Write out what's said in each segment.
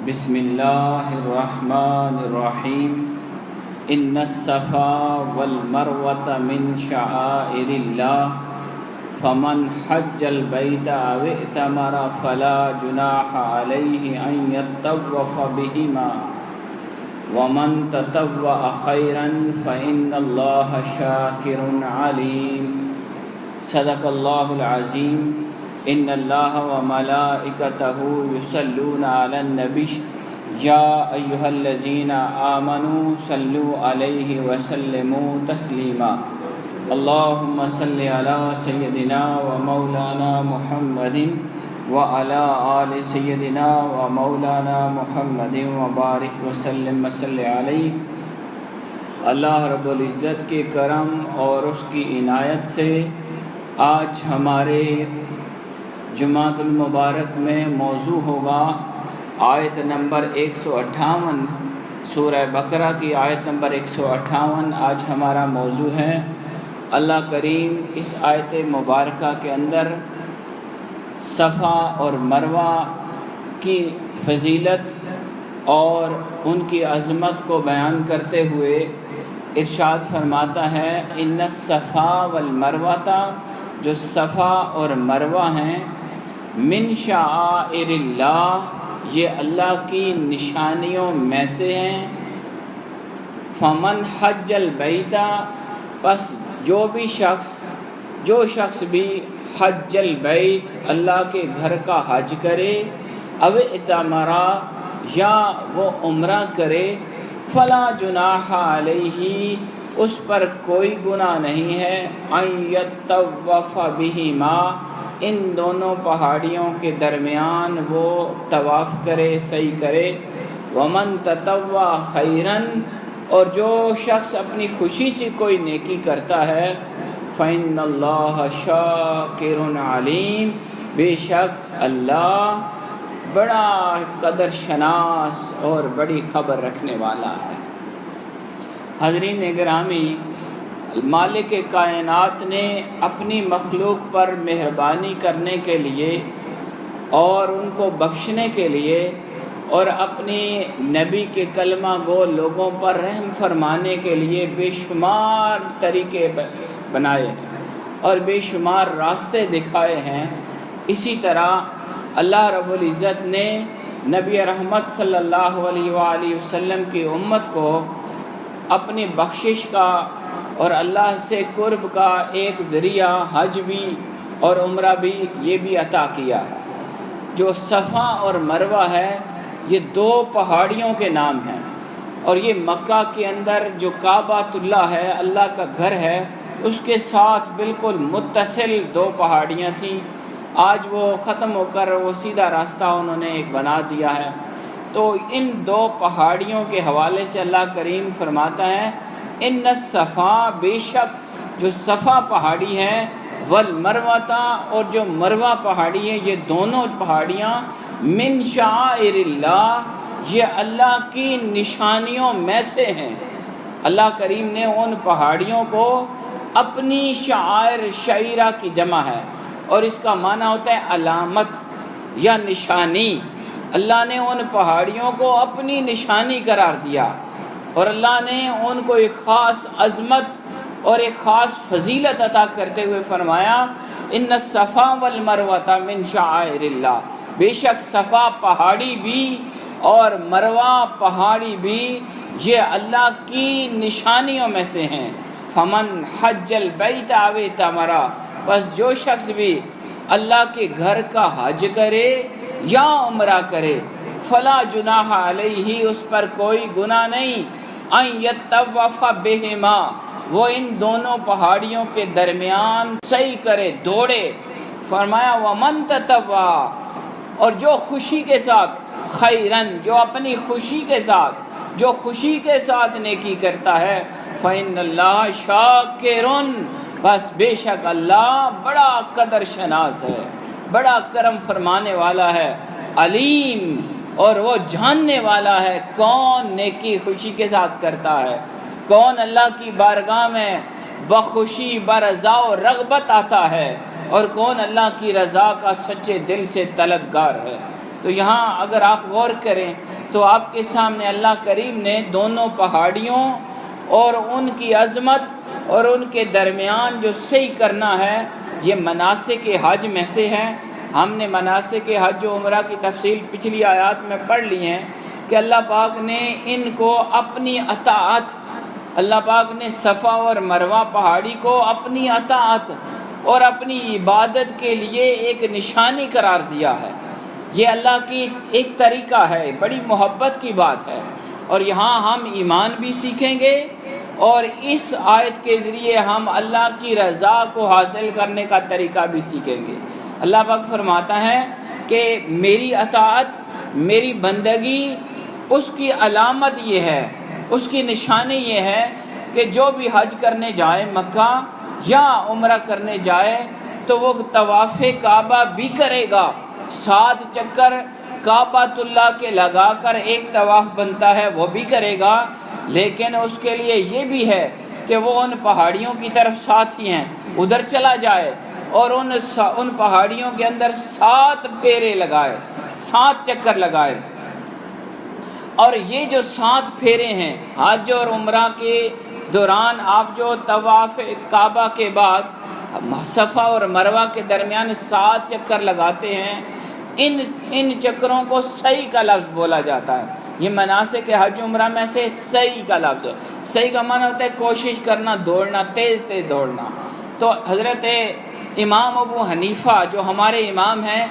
بسم اللہ الرحمن الرحیم ان الصفا والمروة من شعائر اللہ فمن حج البیت او اعتمر فلا جناح علیہ ان یطوف بہما ومن تطوع خیرا فإن اللہ شاکر علیم۔ صدق اللہ العظیم۔ ان اللہ وملائکتہ یصلون علی النبی یا ایھا الذین آمنوا صلوا علیہ وسلموا تسلیما۔ اللہم صل علی سیدنا ومولانا محمد وعلی آل سیدنا ومولانا محمد وبارک وسلم وصلی علیہ۔ اللہ رب العزت کے کرم اور اس کی عنایت سے آج ہمارے جمعۃ المبارک میں موضوع ہوگا آیت نمبر 158، سورہ بقرہ کی آیت نمبر 158 آج ہمارا موضوع ہے۔ اللہ کریم اس آیت مبارکہ کے اندر صفا اور مروہ کی فضیلت اور ان کی عظمت کو بیان کرتے ہوئے ارشاد فرماتا ہے ان الصفا والمروہ، جو صفا اور مروہ ہیں، من شعائر اللہ، یہ اللہ کی نشانیوں میں سے ہیں۔ فمن حج البیت، پس جو شخص بھی حج البیت، اللہ کے گھر کا حج کرے، او اعتمرا، یا وہ عمرہ کرے، فلا جناح علیہ، اس پر کوئی گناہ نہیں ہے، ان یطوف بہما، ان دونوں پہاڑیوں کے درمیان وہ طواف کرے، سعی کرے، ومن تطوع خیرا، اور جو شخص اپنی خوشی سے کوئی نیکی کرتا ہے، فإن اللہ شاکر علیم، بے شک اللہ بڑا قدر شناس اور بڑی خبر رکھنے والا ہے۔ حضرین گرامی، مالک کائنات نے اپنی مخلوق پر مہربانی کرنے کے لیے اور ان کو بخشنے کے لیے اور اپنی نبی کے کلمہ گو لوگوں پر رحم فرمانے کے لیے بے شمار طریقے بنائے ہیں اور بے شمار راستے دکھائے ہیں۔ اسی طرح اللہ رب العزت نے نبی رحمت صلی اللہ علیہ وآلہ وسلم کی امت کو اپنی بخشش کا اور اللہ سے قرب کا ایک ذریعہ حج بھی اور عمرہ بھی یہ بھی عطا کیا۔ جو صفا اور مروہ ہے، یہ دو پہاڑیوں کے نام ہیں، اور یہ مکہ کے اندر جو کعبۃ اللہ ہے، اللہ کا گھر ہے، اس کے ساتھ بالکل متصل دو پہاڑیاں تھیں۔ آج وہ ختم ہو کر وہ سیدھا راستہ انہوں نے ایک بنا دیا ہے۔ تو ان دو پہاڑیوں کے حوالے سے اللہ کریم فرماتا ہے ان الصفا، بے شک جو صفا پہاڑی ہے، والمروہ، اور جو مروہ پہاڑی ہے، یہ دونوں پہاڑیاں من شعائر اللہ، یہ اللہ کی نشانیوں میں سے ہیں۔ اللہ کریم نے ان پہاڑیوں کو اپنی شعیرہ کی جمع ہے، اور اس کا معنی ہوتا ہے علامت یا نشانی۔ اللہ نے ان پہاڑیوں کو اپنی نشانی قرار دیا، اور اللہ نے ان کو ایک خاص عظمت اور ایک خاص فضیلت عطا کرتے ہوئے فرمایا ان الصفا والمروہ من شعائر اللہ، بے شک صفا پہاڑی بھی اور مروہ پہاڑی بھی یہ اللہ کی نشانیوں میں سے ہیں۔ فمن حج البیت او اعتمر، پس جو شخص بھی اللہ کے گھر کا حج کرے یا عمرہ کرے، فلا جناح علیہ، اس پر کوئی گناہ نہیں، ان یطوف بہما، وہ ان دونوں پہاڑیوں کے درمیان سعی کرے، دوڑے۔ فرمایا ومن تطوع، اور جو خوشی کے ساتھ، خیرن، جو اپنی خوشی کے ساتھ، جو خوشی کے ساتھ نیکی کرتا ہے، فإن اللہ شاکر، بس بے شک اللہ بڑا قدر شناس ہے، بڑا کرم فرمانے والا ہے، علیم، اور وہ جاننے والا ہے کون نیکی خوشی کے ساتھ کرتا ہے، کون اللہ کی بارگاہ میں بخوشی برضا و رغبت آتا ہے، اور کون اللہ کی رضا کا سچے دل سے طلبگار ہے۔ تو یہاں اگر آپ غور کریں تو آپ کے سامنے اللہ کریم نے دونوں پہاڑیوں اور ان کی عظمت اور ان کے درمیان جو صحیح کرنا ہے، یہ مناسک حج میں سے ہے۔ ہم نے مناسک حج و عمرہ کی تفصیل پچھلی آیات میں پڑھ لی ہیں کہ اللہ پاک نے ان کو اپنی اطاعت، اللہ پاک نے صفا اور مروہ پہاڑی کو اپنی اطاعت اور اپنی عبادت کے لیے ایک نشانی قرار دیا ہے۔ یہ اللہ کی ایک طریقہ ہے، بڑی محبت کی بات ہے، اور یہاں ہم ایمان بھی سیکھیں گے اور اس آیت کے ذریعے ہم اللہ کی رضا کو حاصل کرنے کا طریقہ بھی سیکھیں گے۔ اللہ پاک فرماتا ہے کہ میری اطاعت، میری بندگی، اس کی علامت یہ ہے، اس کی نشانی یہ ہے کہ جو بھی حج کرنے جائے مکہ یا عمرہ کرنے جائے تو وہ طواف کعبہ بھی کرے گا، 7 چکر کعبۃ اللہ کے لگا کر ایک طواف بنتا ہے وہ بھی کرے گا، لیکن اس کے لیے یہ بھی ہے کہ وہ ان پہاڑیوں کی طرف ساتھ ہی ہیں ادھر چلا جائے اور ان پہاڑیوں کے اندر 7 پھیرے لگائے، 7 چکر لگائے۔ اور یہ جو 7 پھیرے ہیں حج اور عمرہ کے دوران، آپ جو طواف کعبہ کے بعد صفا اور مروہ کے درمیان 7 چکر لگاتے ہیں، ان چکروں کو صحیح کا لفظ بولا جاتا ہے۔ یہ مناسک حج عمرہ میں سے صحیح کا لفظ، صحیح کا معنی ہوتا ہے کوشش کرنا، دوڑنا، تیز تیز دوڑنا۔ تو حضرت امام ابو حنیفہ جو ہمارے امام ہیں،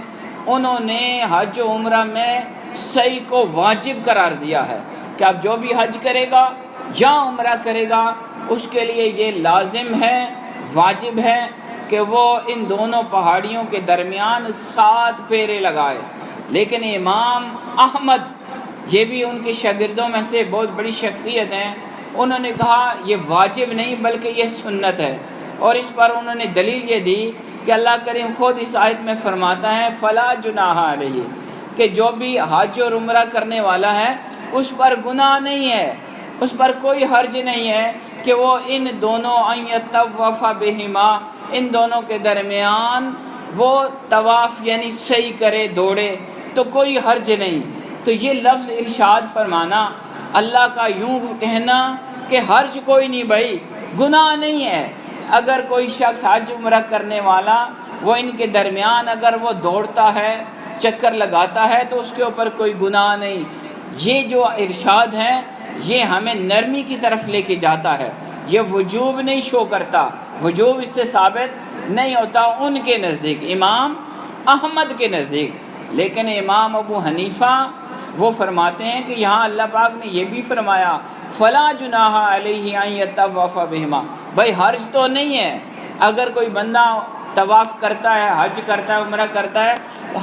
انہوں نے حج و عمرہ میں صحیح کو واجب قرار دیا ہے کہ اب جو بھی حج کرے گا یا عمرہ کرے گا اس کے لیے یہ لازم ہے، واجب ہے کہ وہ ان دونوں پہاڑیوں کے درمیان 7 پھیرے لگائے۔ لیکن امام احمد، یہ بھی ان کے شاگردوں میں سے بہت بڑی شخصیت ہیں، انہوں نے کہا یہ واجب نہیں بلکہ یہ سنت ہے، اور اس پر انہوں نے دلیل یہ دی کہ اللہ کریم خود اس آیت میں فرماتا ہے فلا جناح علیہ، کہ جو بھی حج اور عمرہ کرنے والا ہے اس پر گناہ نہیں ہے، اس پر کوئی حرج نہیں ہے کہ وہ ان دونوں ان یطوف بہما، ان دونوں کے درمیان وہ طواف یعنی صحیح کرے، دوڑے، تو کوئی حرج نہیں۔ تو یہ لفظ ارشاد فرمانا، اللہ کا یوں کہنا کہ حرج کوئی نہیں بھائی، گناہ نہیں ہے۔ اگر کوئی شخص حج عمرہ کرنے والا وہ ان کے درمیان اگر وہ دوڑتا ہے، چکر لگاتا ہے تو اس کے اوپر کوئی گناہ نہیں۔ یہ جو ارشاد ہے یہ ہمیں نرمی کی طرف لے کے جاتا ہے، یہ وجوب نہیں شو کرتا، وجوب اس سے ثابت نہیں ہوتا ان کے نزدیک، امام احمد کے نزدیک۔ لیکن امام ابو حنیفہ وہ فرماتے ہیں کہ یہاں اللہ پاک نے یہ بھی فرمایا فلا جناح علیہ ان یطوف بہما، بھائی حرج تو نہیں ہے اگر کوئی بندہ طواف کرتا ہے، حج کرتا ہے، عمرہ کرتا ہے،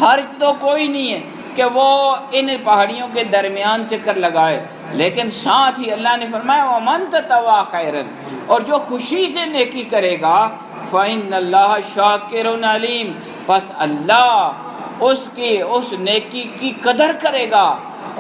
حرج تو کوئی نہیں ہے کہ وہ ان پہاڑیوں کے درمیان چکر لگائے۔ لیکن ساتھ ہی اللہ نے فرمایا وَمَن تَطَوَّعَ خَيْرًا، اور جو خوشی سے نیکی کرے گا فَإِنَّ اللَّهَ شَاكِرٌ عَلِيمٌ، پس اللہ اس نیکی کی قدر کرے گا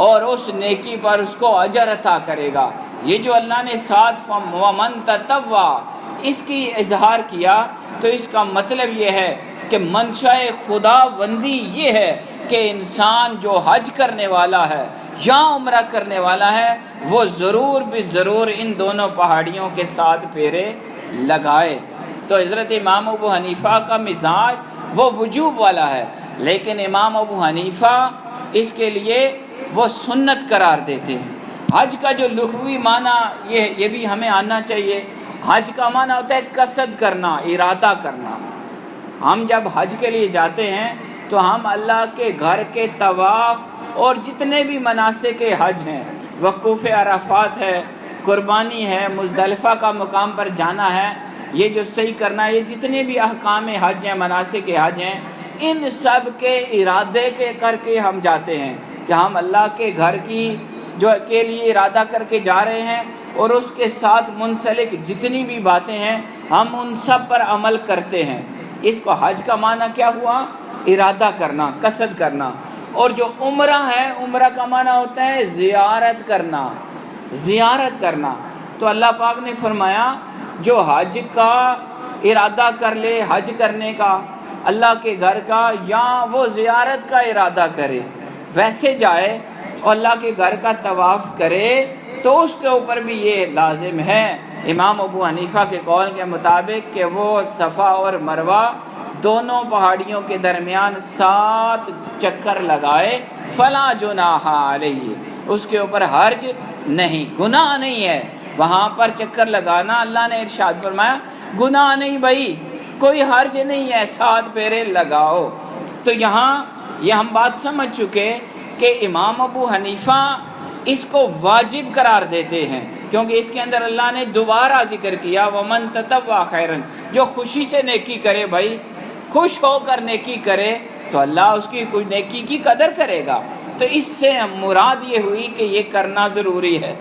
اور اس نیکی پر اس کو اجر عطا کرے گا۔ یہ جو اللہ نے ساتھ وَمَن تَطَوَّعَ اس کی اظہار کیا تو اس کا مطلب یہ ہے کہ منشاء خدا بندی یہ ہے کہ انسان جو حج کرنے والا ہے یا عمرہ کرنے والا ہے وہ ضرور بھی ضرور ان دونوں پہاڑیوں کے 7 پھیرے لگائے۔ تو حضرت امام ابو حنیفہ کا مزاج وہ وجوب والا ہے، لیکن امام ابو حنیفہ اس کے لیے وہ سنت قرار دیتے ہیں۔ حج کا جو لغوی معنی یہ بھی ہمیں آنا چاہیے۔ حج کا معنی ہوتا ہے قصد کرنا، ارادہ کرنا۔ ہم جب حج کے لیے جاتے ہیں تو ہم اللہ کے گھر کے طواف اور جتنے بھی مناسک حج ہیں، وقوف عرفات ہے، قربانی ہے، مزدلفہ کا مقام پر جانا ہے، یہ جو صحیح کرنا ہے، یہ جتنے بھی احکام حج ہیں، مناسک حج ہیں، ان سب کے ارادے کے کر کے ہم جاتے ہیں کہ ہم اللہ کے گھر کے لیے ارادہ کر کے جا رہے ہیں، اور اس کے ساتھ منسلک جتنی بھی باتیں ہیں ہم ان سب پر عمل کرتے ہیں۔ اس کو حج کا معنی کیا ہوا؟ ارادہ کرنا، قصد کرنا۔ اور جو عمرہ ہے، عمرہ کا معنی ہوتا ہے زیارت کرنا، زیارت کرنا۔ تو اللہ پاک نے فرمایا جو حج کا ارادہ کر لے، حج کرنے کا اللہ کے گھر کا، یا وہ زیارت کا ارادہ کرے، ویسے جائے اور اللہ کے گھر کا طواف کرے تو اس کے اوپر بھی یہ لازم ہے امام ابو حنیفہ کے قول کے مطابق کہ وہ صفا اور مروہ دونوں پہاڑیوں کے درمیان 7 چکر لگائے، فلا جناح علیہ، اس کے اوپر حرج نہیں، گناہ نہیں ہے وہاں پر چکر لگانا۔ اللہ نے ارشاد فرمایا گناہ نہیں بھائی، کوئی حرج نہیں ہے، 7 پھیرے لگاؤ۔ تو یہاں یہ ہم بات سمجھ چکے کہ امام ابو حنیفہ اس کو واجب قرار دیتے ہیں، کیونکہ اس کے اندر اللہ نے دوبارہ ذکر کیا وَمَن تَطَوَّعَ خَيْرًا، جو خوشی سے نیکی کرے، بھائی خوش ہو کر نیکی کرے تو اللہ اس کی نیکی کی قدر کرے گا۔ تو اس سے مراد یہ ہوئی کہ یہ کرنا ضروری ہے،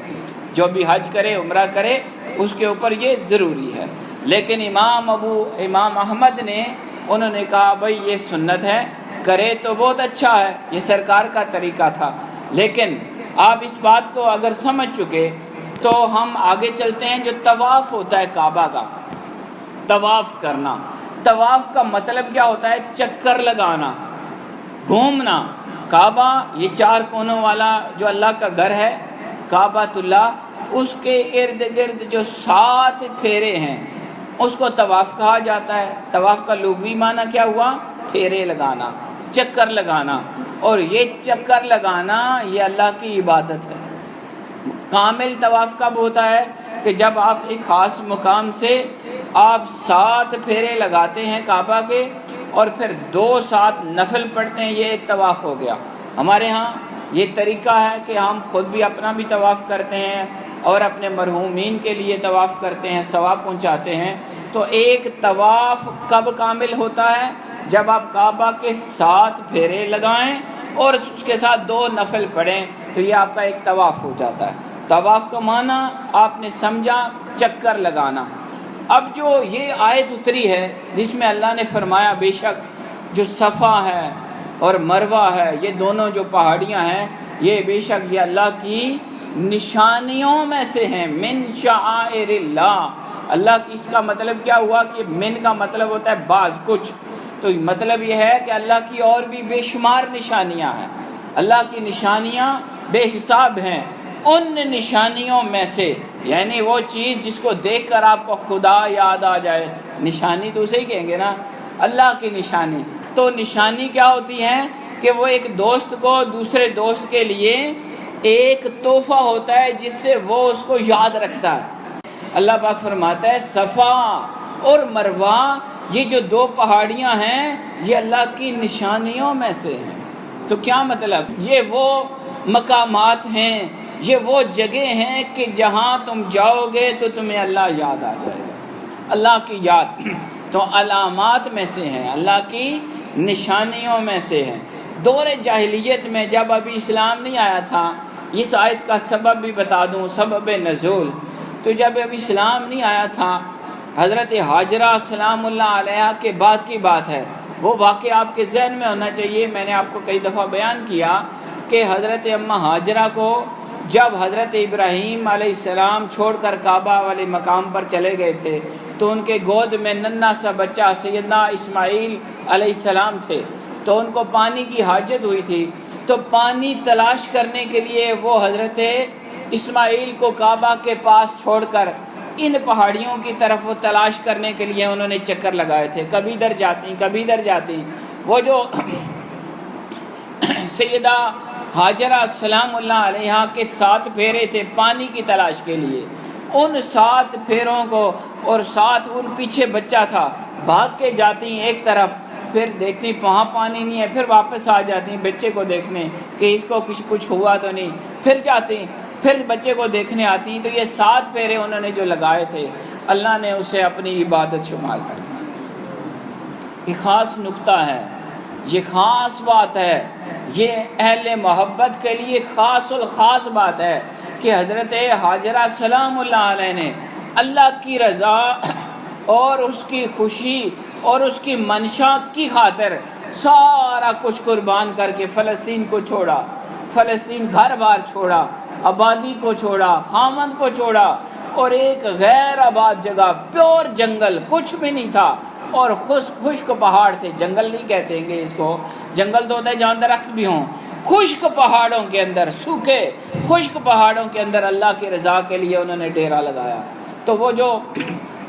جو بھی حج کرے عمرہ کرے اس کے اوپر یہ ضروری ہے۔ لیکن امام احمد نے انہوں نے کہا بھائی یہ سنت ہے، کرے تو بہت اچھا ہے، یہ سرکار کا طریقہ تھا۔ لیکن آپ اس بات کو اگر سمجھ چکے تو ہم آگے چلتے ہیں۔ جو طواف ہوتا ہے کعبہ کا، طواف کرنا، طواف کا مطلب کیا ہوتا ہے؟ چکر لگانا، گھومنا۔ کعبہ یہ 4 کونوں والا جو اللہ کا گھر ہے کعبۃ اللہ، اس کے ارد گرد جو 7 پھیرے ہیں اس کو طواف کہا جاتا ہے۔ طواف کا لغوی معنی کیا ہوا؟ پھیرے لگانا، چکر لگانا۔ اور یہ چکر لگانا یہ اللہ کی عبادت ہے۔ کامل طواف کب ہوتا ہے؟ کہ جب آپ ایک خاص مقام سے آپ 7 پھیرے لگاتے ہیں کعبہ کے اور پھر 2 نفل پڑھتے ہیں، یہ ایک طواف ہو گیا۔ ہمارے ہاں یہ طریقہ ہے کہ ہم خود بھی اپنا بھی طواف کرتے ہیں اور اپنے مرحومین کے لیے طواف کرتے ہیں، ثواب پہنچاتے ہیں۔ تو ایک طواف کب کامل ہوتا ہے؟ جب آپ کعبہ کے 7 پھیرے لگائیں اور اس کے ساتھ 2 نفل پڑھیں تو یہ آپ کا ایک طواف ہو جاتا ہے۔ طواف کا معنی آپ نے سمجھا، چکر لگانا۔ اب جو یہ آیت اتری ہے جس میں اللہ نے فرمایا بے شک جو صفا ہے اور مروہ ہے، یہ دونوں جو پہاڑیاں ہیں، یہ بے شک یہ اللہ کی نشانیوں میں سے ہیں، من شعائر اللہ۔ اللہ کی اس کا مطلب کیا ہوا کہ من کا مطلب ہوتا ہے بعض، کچھ، تو مطلب یہ ہے کہ اللہ کی اور بھی بے شمار نشانیاں ہیں۔ اللہ کی نشانیاں بے حساب ہیں۔ ان نشانیوں میں سے، یعنی وہ چیز جس کو دیکھ کر آپ کو خدا یاد آ جائے، نشانی تو اسے ہی کہیں گے نا، اللہ کی نشانی۔ تو نشانی کیا ہوتی ہے کہ وہ ایک دوست کو دوسرے دوست کے لیے ایک تحفہ ہوتا ہے جس سے وہ اس کو یاد رکھتا ہے۔ اللہ پاک فرماتا ہے صفا اور مروہ یہ جو 2 پہاڑیاں ہیں یہ اللہ کی نشانیوں میں سے ہیں۔ تو کیا مطلب؟ یہ وہ مقامات ہیں، یہ وہ جگہ ہیں کہ جہاں تم جاؤ گے تو تمہیں اللہ یاد آ جائے گا۔ اللہ کی یاد تو علامات میں سے ہیں، اللہ کی نشانیوں میں سے ہیں۔ دور جاہلیت میں جب ابھی اسلام نہیں آیا تھا، اس آیت کا سبب بھی بتا دوں، سبب نزول۔ تو جب ابھی اسلام نہیں آیا تھا، حضرت ہاجرہ سلام اللہ علیہ کے بعد کی بات ہے، وہ واقعہ آپ کے ذہن میں ہونا چاہیے۔ میں نے آپ کو کئی دفعہ بیان کیا کہ حضرت اماں ہاجرہ کو جب حضرت ابراہیم علیہ السلام چھوڑ کر کعبہ والے مقام پر چلے گئے تھے تو ان کے گود میں ننھا سا بچہ سیدنا اسماعیل علیہ السلام تھے، تو ان کو پانی کی حاجت ہوئی تھی۔ تو پانی تلاش کرنے کے لیے وہ حضرت اسماعیل کو کعبہ کے پاس چھوڑ کر ان پہاڑیوں کی طرف وہ تلاش کرنے کے لیے انہوں نے چکر لگائے تھے، کبھی ادھر جاتی کبھی ادھر جاتی۔ وہ جو سیدہ ہاجرہ سلام اللہ علیہ کے 7 پھیرے تھے پانی کی تلاش کے لیے، ان 7 پھیروں کو اور 7 ان پیچھے بچہ تھا، بھاگ کے جاتی ایک طرف، پھر دیکھتی وہاں پانی نہیں ہے، پھر واپس آ جاتی بچے کو دیکھنے کہ اس کو کچھ ہوا تو نہیں، پھر جاتی، پھر بچے کو دیکھنے آتی۔ تو یہ 7 پھیرے انہوں نے جو لگائے تھے اللہ نے اسے اپنی عبادت شمار کر دیا۔ یہ خاص نقطہ ہے، یہ خاص بات ہے، یہ اہل محبت کے لیے خاص الخاص بات ہے کہ حضرت ہاجرہ سلام اللہ علیہ نے اللہ کی رضا اور اس کی خوشی اور اس کی منشا کی خاطر سارا کچھ قربان کر کے فلسطین کو چھوڑا، فلسطین گھر بار چھوڑا، آبادی کو چھوڑا، خامند کو چھوڑا، اور ایک غیر آباد جگہ، پیور جنگل، کچھ بھی نہیں تھا، اور خشک پہاڑ تھے، جنگل نہیں کہتے ہیں اس کو، جنگل تو ہوتا ہے جہاں درخت بھی ہوں، خشک پہاڑوں کے اندر، سوکھے خشک پہاڑوں کے اندر اللہ کی رضا کے لیے انہوں نے ڈیرا لگایا۔ تو وہ جو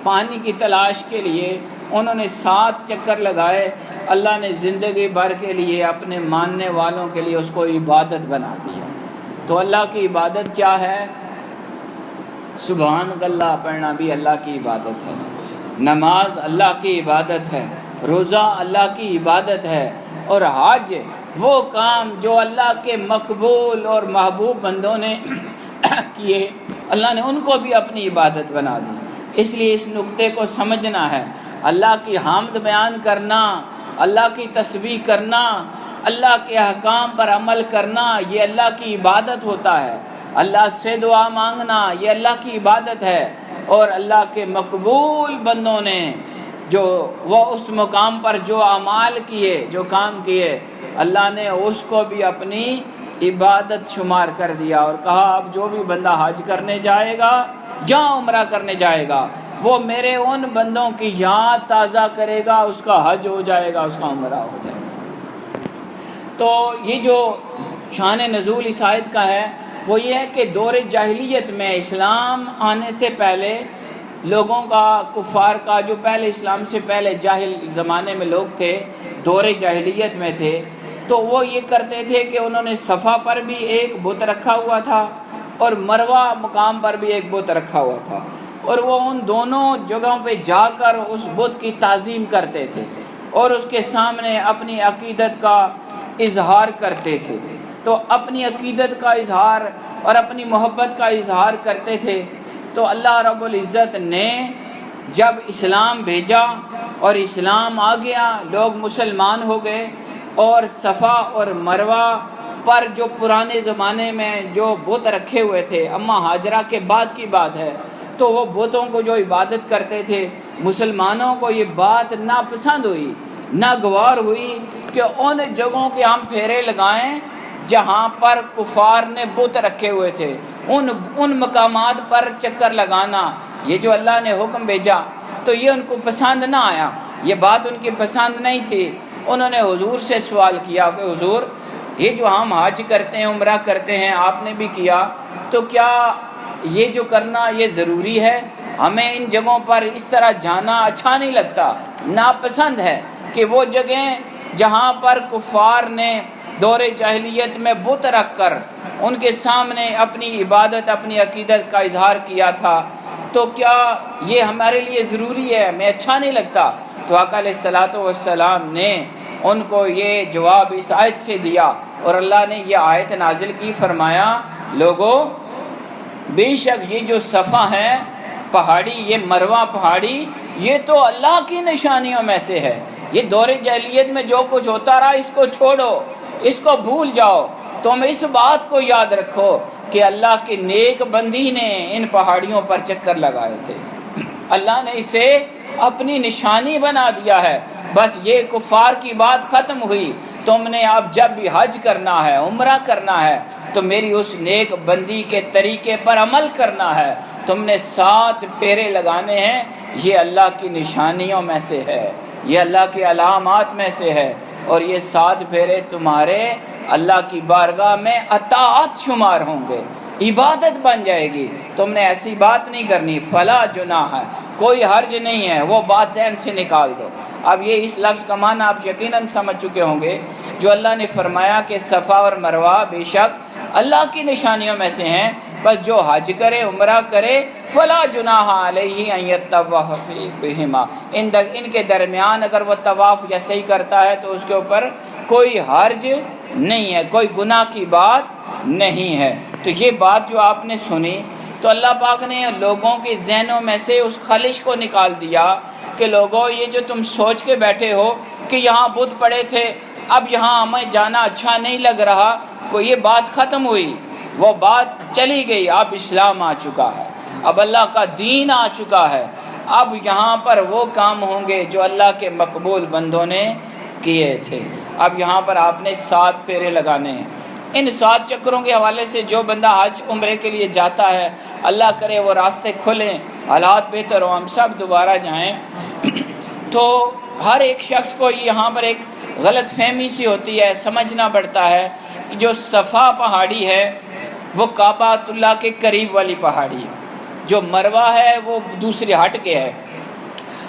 پانی کی تلاش کے لیے انہوں نے 7 چکر لگائے، اللہ نے زندگی بھر کے لیے اپنے ماننے والوں کے لیے اس کو عبادت بنا دیا۔ تو اللہ کی عبادت کیا ہے؟ سبحان اللہ پڑھنا بھی اللہ کی عبادت ہے، نماز اللہ کی عبادت ہے، روزہ اللہ کی عبادت ہے، اور حج وہ کام جو اللہ کے مقبول اور محبوب بندوں نے کیے، اللہ نے ان کو بھی اپنی عبادت بنا دی۔ اس لیے اس نقطے کو سمجھنا ہے، اللہ کی حمد بیان کرنا، اللہ کی تسبیح کرنا، اللہ کے احکام پر عمل کرنا، یہ اللہ کی عبادت ہوتا ہے۔ اللہ سے دعا مانگنا یہ اللہ کی عبادت ہے، اور اللہ کے مقبول بندوں نے جو وہ اس مقام پر جو اعمال کیے، جو کام کیے، اللہ نے اس کو بھی اپنی عبادت شمار کر دیا، اور کہا اب جو بھی بندہ حج کرنے جائے گا، جہاں عمرہ کرنے جائے گا، وہ میرے ان بندوں کی یاد تازہ کرے گا، اس کا حج ہو جائے گا، اس کا عمرہ ہو جائے گا۔ تو یہ جو شان نزول اس آیت کا ہے وہ یہ ہے کہ دور جاہلیت میں، اسلام آنے سے پہلے لوگوں کا، کفار کا، جو پہلے اسلام سے پہلے جاہل زمانے میں لوگ تھے، دور جاہلیت میں تھے، تو وہ یہ کرتے تھے کہ انہوں نے صفا پر بھی ایک بت رکھا ہوا تھا اور مروہ مقام پر بھی ایک بت رکھا ہوا تھا، اور وہ ان دونوں جگہوں پہ جا کر اس بت کی تعظیم کرتے تھے اور اس کے سامنے اپنی عقیدت کا اظہار کرتے تھے۔ تو اپنی عقیدت کا اظہار اور اپنی محبت کا اظہار کرتے تھے۔ تو اللہ رب العزت نے جب اسلام بھیجا اور اسلام آ گیا، لوگ مسلمان ہو گئے، اور صفا اور مروہ پر جو پرانے زمانے میں جو بت رکھے ہوئے تھے، اما ہاجرہ کے بعد کی بات ہے، تو وہ بتوں کو جو عبادت کرتے تھے، مسلمانوں کو یہ بات ناپسند ہوئی، ناگوار ہوئی کہ ان جگہوں کے ہم پھیرے لگائیں جہاں پر کفار نے بت رکھے ہوئے تھے، ان مقامات پر چکر لگانا، یہ جو اللہ نے حکم بھیجا، تو یہ ان کو پسند نہ آیا، یہ بات ان کی پسند نہیں تھی۔ انہوں نے حضور سے سوال کیا کہ حضور، یہ جو ہم حج کرتے ہیں، عمرہ کرتے ہیں، آپ نے بھی کیا، تو کیا یہ جو کرنا یہ ضروری ہے؟ ہمیں ان جگہوں پر اس طرح جانا اچھا نہیں لگتا، ناپسند ہے کہ وہ جگہیں جہاں پر کفار نے دور جاہلیت میں بت رکھ کر ان کے سامنے اپنی عبادت، اپنی عقیدت کا اظہار کیا تھا، تو کیا یہ ہمارے لیے ضروری ہے؟ ہمیں اچھا نہیں لگتا۔ تو آقا علیہ الصلوۃ والسلام نے ان کو یہ جواب اس آیت سے دیا، اور اللہ نے یہ آیت نازل کی، فرمایا لوگوں بے شک یہ جو صفا ہے پہاڑی، یہ مروہ پہاڑی، یہ تو اللہ کی نشانیوں میں سے ہے۔ یہ دور جاہلیت میں جو کچھ ہوتا رہا اس کو چھوڑو، اس کو بھول جاؤ، تم اس بات کو یاد رکھو کہ اللہ کی نیک بندی نے ان پہاڑیوں پر چکر لگائے تھے، اللہ نے اسے اپنی نشانی بنا دیا ہے۔ بس یہ کفار کی بات ختم ہوئی، تم نے اب جب بھی حج کرنا ہے، عمرہ کرنا ہے، تو میری اس نیک بندی کے طریقے پر عمل کرنا ہے، تم نے 7 پھیرے لگانے ہیں، یہ اللہ کی نشانیوں میں سے ہے، یہ اللہ کی علامات میں سے ہے، اور یہ 7 پھیرے تمہارے اللہ کی بارگاہ میں اطاعت شمار ہوں گے، عبادت بن جائے گی۔ تم نے ایسی بات نہیں کرنی، فلا جناح ہے، کوئی حرج نہیں ہے، وہ بات ذہن سے نکال دو۔ اب یہ اس لفظ کا معنی آپ یقیناً سمجھ چکے ہوں گے، جو اللہ نے فرمایا کہ صفا اور مروہ بے شک اللہ کی نشانیوں میں سے ہیں، بس جو حج کرے، عمرہ کرے، فلا جناح علیہ ان یطوف بہما، ان کے درمیان اگر وہ طواف یا سعی کرتا ہے تو اس کے اوپر کوئی حرج نہیں ہے، کوئی گناہ کی بات نہیں ہے۔ تو یہ بات جو آپ نے سنی، تو اللہ پاک نے لوگوں کے ذہنوں میں سے اس خلش کو نکال دیا کہ لوگوں یہ جو تم سوچ کے بیٹھے ہو کہ یہاں بت پڑے تھے، اب یہاں ہمیں جانا اچھا نہیں لگ رہا، کو یہ بات ختم ہوئی، وہ بات چلی گئی، اب اسلام آ چکا ہے، اب اللہ کا دین آ چکا ہے، اب یہاں پر وہ کام ہوں گے جو اللہ کے مقبول بندوں نے کیے تھے۔ اب یہاں پر آپ نے 7 پھیرے لگانے ہیں۔ ان 7 چکروں کے حوالے سے جو بندہ حج عمرے کے لیے جاتا ہے، اللہ کرے وہ راستے کھلیں، حالات بہتر ہوں، ہم سب دوبارہ جائیں، تو ہر ایک شخص کو یہاں پر ایک غلط فہمی سی ہوتی ہے، سمجھنا پڑتا ہے کہ جو صفا پہاڑی ہے وہ کعبہ اللہ کے قریب والی پہاڑی ہے، جو مروہ ہے وہ دوسری ہٹ کے ہے۔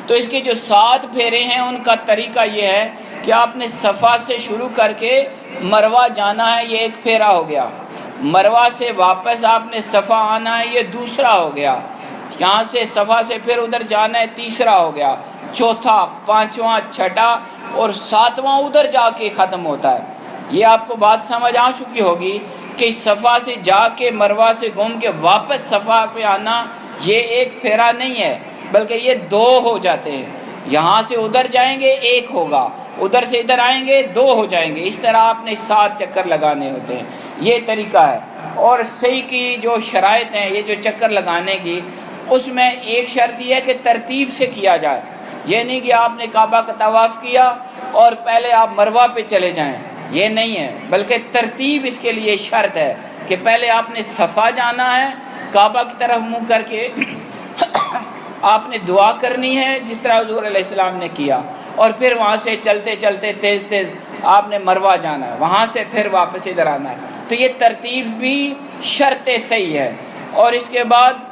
تو اس کے جو 7 پھیرے ہیں ان کا طریقہ یہ ہے کہ آپ نے صفا سے شروع کر کے مروہ جانا ہے، یہ ایک پھیرا ہو گیا۔ مروہ سے واپس آپ نے صفا آنا ہے، یہ دوسرا ہو گیا۔ یہاں سے صفا سے پھر ادھر جانا ہے، تیسرا ہو گیا، چوتھا، پانچواں، چھٹا اور 7واں ادھر جا کے ختم ہوتا ہے۔ یہ آپ کو بات سمجھ آ چکی ہوگی کہ صفا سے جا کے مروہ سے گھوم کے واپس صفا پہ آنا یہ ایک پھیرا نہیں ہے، بلکہ یہ 2 ہو جاتے ہیں۔ یہاں سے ادھر جائیں گے 1 ہوگا، ادھر سے ادھر آئیں گے 2 ہو جائیں گے۔ اس طرح آپ نے 7 چکر لگانے ہوتے ہیں، یہ طریقہ ہے۔ اور صحیح کی جو شرائط ہیں یہ جو چکر لگانے کی، اس میں ایک شرط یہ ہے کہ ترتیب سے کیا جائے۔ یہ نہیں کہ آپ نے کعبہ کا طواف کیا اور پہلے آپ مروہ پہ چلے جائیں، یہ نہیں ہے، بلکہ ترتیب اس کے لیے شرط ہے کہ پہلے آپ نے صفا جانا ہے، کعبہ کی طرف منہ کر کے آپ نے دعا کرنی ہے جس طرح حضور علیہ السلام نے کیا، اور پھر وہاں سے چلتے چلتے تیز تیز آپ نے مروہ جانا ہے، وہاں سے پھر واپس ادھر آنا ہے۔ تو یہ ترتیب بھی شرط صحیح ہے۔ اور اس کے بعد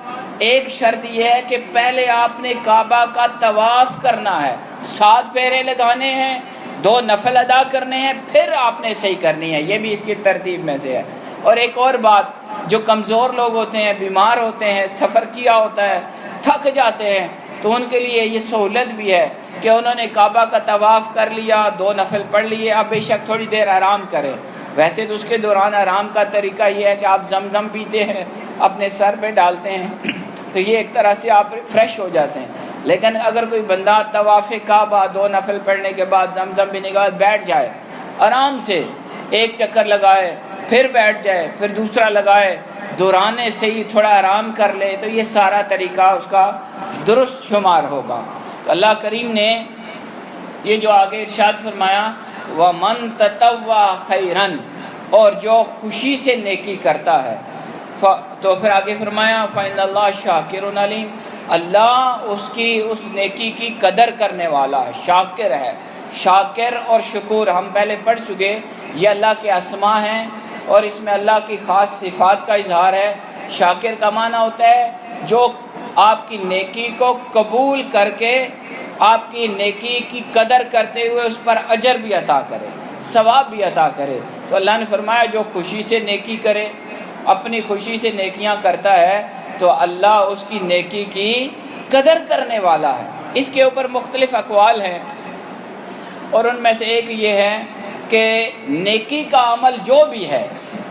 ایک شرط یہ ہے کہ پہلے آپ نے کعبہ کا طواف کرنا ہے، 7 پھیرے لگانے ہیں، 2 نفل ادا کرنے ہیں، پھر آپ نے صحیح کرنی ہے۔ یہ بھی اس کی ترتیب میں سے ہے۔ اور ایک اور بات، جو کمزور لوگ ہوتے ہیں، بیمار ہوتے ہیں، سفر کیا ہوتا ہے، تھک جاتے ہیں، تو ان کے لیے یہ سہولت بھی ہے کہ انہوں نے کعبہ کا طواف کر لیا، 2 نفل پڑھ لیے، اب بے شک تھوڑی دیر آرام کریں۔ ویسے تو اس کے دوران آرام کا طریقہ یہ ہے کہ آپ زمزم پیتے ہیں، اپنے سر پہ ڈالتے ہیں، تو یہ ایک طرح سے آپ فریش ہو جاتے ہیں۔ لیکن اگر کوئی بندہ طواف کعبہ 2 نفل پڑھنے کے بعد زمزم پینے کے بعد بیٹھ جائے، آرام سے 1 چکر لگائے، پھر بیٹھ جائے، پھر دوسرا لگائے، دورانے سے ہی تھوڑا آرام کر لے، تو یہ سارا طریقہ اس کا درست شمار ہوگا۔ تو اللہ کریم نے یہ جو آگے ارشاد فرمایا وَمَن تَطَوَّعَ خَيْرًا، اور جو خوشی سے نیکی کرتا ہے، تو پھر آگے فرمایا فَإِنَّ اللَّهَ شَاكِرٌ عَلِيمٌ، اللہ اس نیکی کی قدر کرنے والا ہے، شاکر ہے۔ شاکر اور شکور ہم پہلے پڑھ چکے، یہ اللہ کے اسماء ہیں اور اس میں اللہ کی خاص صفات کا اظہار ہے۔ شاکر کا معنی ہوتا ہے جو آپ کی نیکی کو قبول کر کے آپ کی نیکی کی قدر کرتے ہوئے اس پر اجر بھی عطا کرے، ثواب بھی عطا کرے۔ تو اللہ نے فرمایا جو خوشی سے نیکی کرے، اپنی خوشی سے نیکیاں کرتا ہے، تو اللہ اس کی نیکی کی قدر کرنے والا ہے۔ اس کے اوپر مختلف اقوال ہیں، اور ان میں سے ایک یہ ہے کہ نیکی کا عمل جو بھی ہے،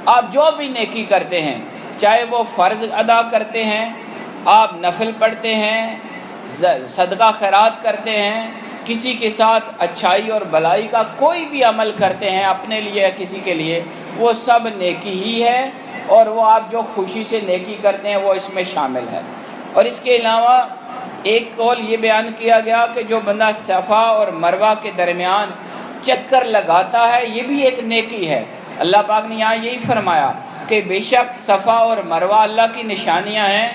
آپ جو بھی نیکی کرتے ہیں، چاہے وہ فرض ادا کرتے ہیں، آپ نفل پڑھتے ہیں، صدقہ خیرات کرتے ہیں، کسی کے ساتھ اچھائی اور بھلائی کا کوئی بھی عمل کرتے ہیں اپنے لیے یا کسی کے لیے، وہ سب نیکی ہی ہے، اور وہ آپ جو خوشی سے نیکی کرتے ہیں وہ اس میں شامل ہے۔ اور اس کے علاوہ ایک قول یہ بیان کیا گیا کہ جو بندہ صفا اور مروہ کے درمیان چکر لگاتا ہے یہ بھی ایک نیکی ہے۔ اللہ پاک نے یہاں یہی فرمایا کہ بے شک صفا اور مروہ اللہ کی نشانیاں ہیں۔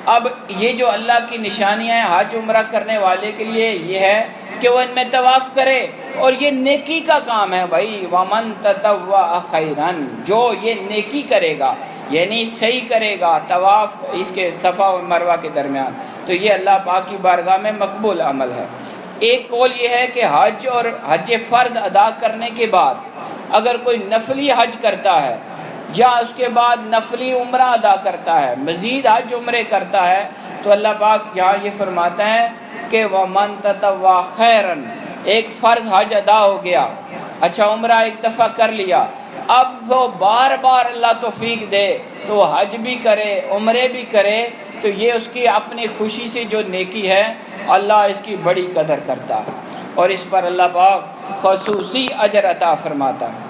اب یہ جو اللہ کی نشانیاں ہیں حج عمرہ کرنے والے کے لیے یہ ہے کہ وہ ان میں طواف کرے، اور یہ نیکی کا کام ہے بھائی، وَمَن تَطَوَّعَ خَيْرًا، جو یہ نیکی کرے گا یعنی صحیح کرے گا طواف اس کے صفا اور مروہ کے درمیان، تو یہ اللہ پاک کی بارگاہ میں مقبول عمل ہے۔ ایک قول یہ ہے کہ حج اور حج فرض ادا کرنے کے بعد اگر کوئی نفلی حج کرتا ہے یا اس کے بعد نفلی عمرہ ادا کرتا ہے، مزید حج عمرے کرتا ہے، تو اللہ پاک یہاں یہ فرماتا ہے کہ وَمَن تَطَوَّعَ خَيْرًا، ایک فرض حج ادا ہو گیا، اچھا عمرہ ایک دفعہ کر لیا، اب وہ بار بار اللہ توفیق دے تو وہ حج بھی کرے عمرے بھی کرے، تو یہ اس کی اپنی خوشی سے جو نیکی ہے اللہ اس کی بڑی قدر کرتا ہے، اور اس پر اللہ پاک خصوصی اجر عطا فرماتا ہے۔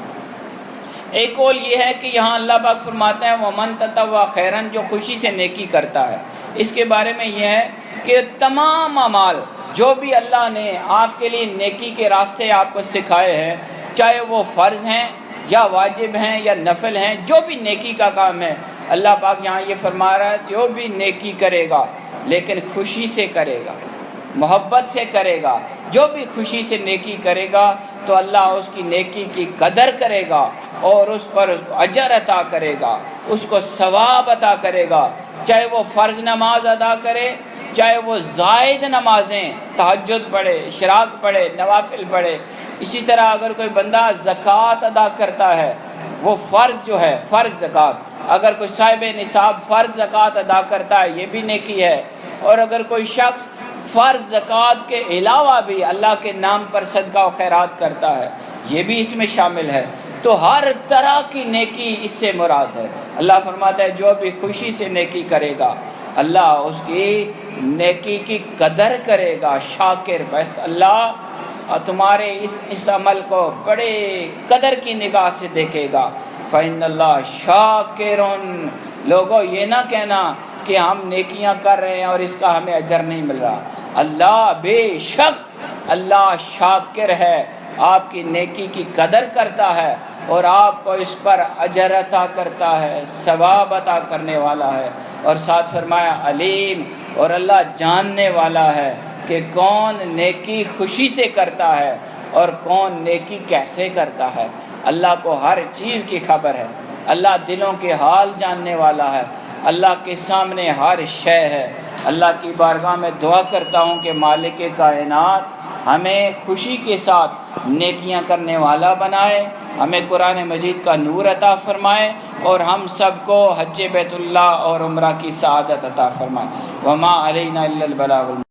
ایک قول یہ ہے کہ یہاں اللہ پاک فرماتا ہے وَمَن تَطَوَّعَ خَيْرًا، جو خوشی سے نیکی کرتا ہے، اس کے بارے میں یہ ہے کہ تمام اعمال جو بھی اللہ نے آپ کے لیے نیکی کے راستے آپ کو سکھائے ہیں، چاہے وہ فرض ہیں یا واجب ہیں یا نفل ہیں، جو بھی نیکی کا کام ہے، اللہ پاک یہاں یہ فرما رہا ہے جو بھی نیکی کرے گا لیکن خوشی سے کرے گا، محبت سے کرے گا، جو بھی خوشی سے نیکی کرے گا تو اللہ اس کی نیکی کی قدر کرے گا اور اس پر اجر عطا کرے گا، اس کو ثواب عطا کرے گا، چاہے وہ فرض نماز ادا کرے، چاہے وہ زائد نمازیں تہجد پڑھے، اشراق پڑھے، نوافل پڑھے۔ اسی طرح اگر کوئی بندہ زکوٰۃ ادا کرتا ہے، وہ فرض جو ہے فرض زکوٰۃ، اگر کوئی صاحب نصاب فرض زکوٰۃ ادا کرتا ہے یہ بھی نیکی ہے، اور اگر کوئی شخص فرض زکوٰۃ کے علاوہ بھی اللہ کے نام پر صدقہ و خیرات کرتا ہے یہ بھی اس میں شامل ہے۔ تو ہر طرح کی نیکی اس سے مراد ہے۔ اللہ فرماتا ہے جو بھی خوشی سے نیکی کرے گا اللہ اس کی نیکی کی قدر کرے گا، شاکر، بس اللہ تمہارے اس عمل کو بڑے قدر کی نگاہ سے دیکھے گا۔ فَإِنَّ اللَّهَ شَاكِرٌ، لوگوں یہ نہ کہنا کہ ہم نیکیاں کر رہے ہیں اور اس کا ہمیں اجر نہیں مل رہا، اللہ بے شک اللہ شاکر ہے، آپ کی نیکی کی قدر کرتا ہے اور آپ کو اس پر اجر عطا کرتا ہے، ثواب عطا کرنے والا ہے۔ اور ساتھ فرمایا علیم، اور اللہ جاننے والا ہے کہ کون نیکی خوشی سے کرتا ہے اور کون نیکی کیسے کرتا ہے۔ اللہ کو ہر چیز کی خبر ہے، اللہ دلوں کے حال جاننے والا ہے، اللہ کے سامنے ہر شے ہے۔ اللہ کی بارگاہ میں دعا کرتا ہوں کہ مالک کائنات ہمیں خوشی کے ساتھ نیکیاں کرنے والا بنائے، ہمیں قرآن مجید کا نور عطا فرمائے اور ہم سب کو حج بیت اللہ اور عمرہ کی سعادت عطا فرمائے۔ وما علینا الا البلاغ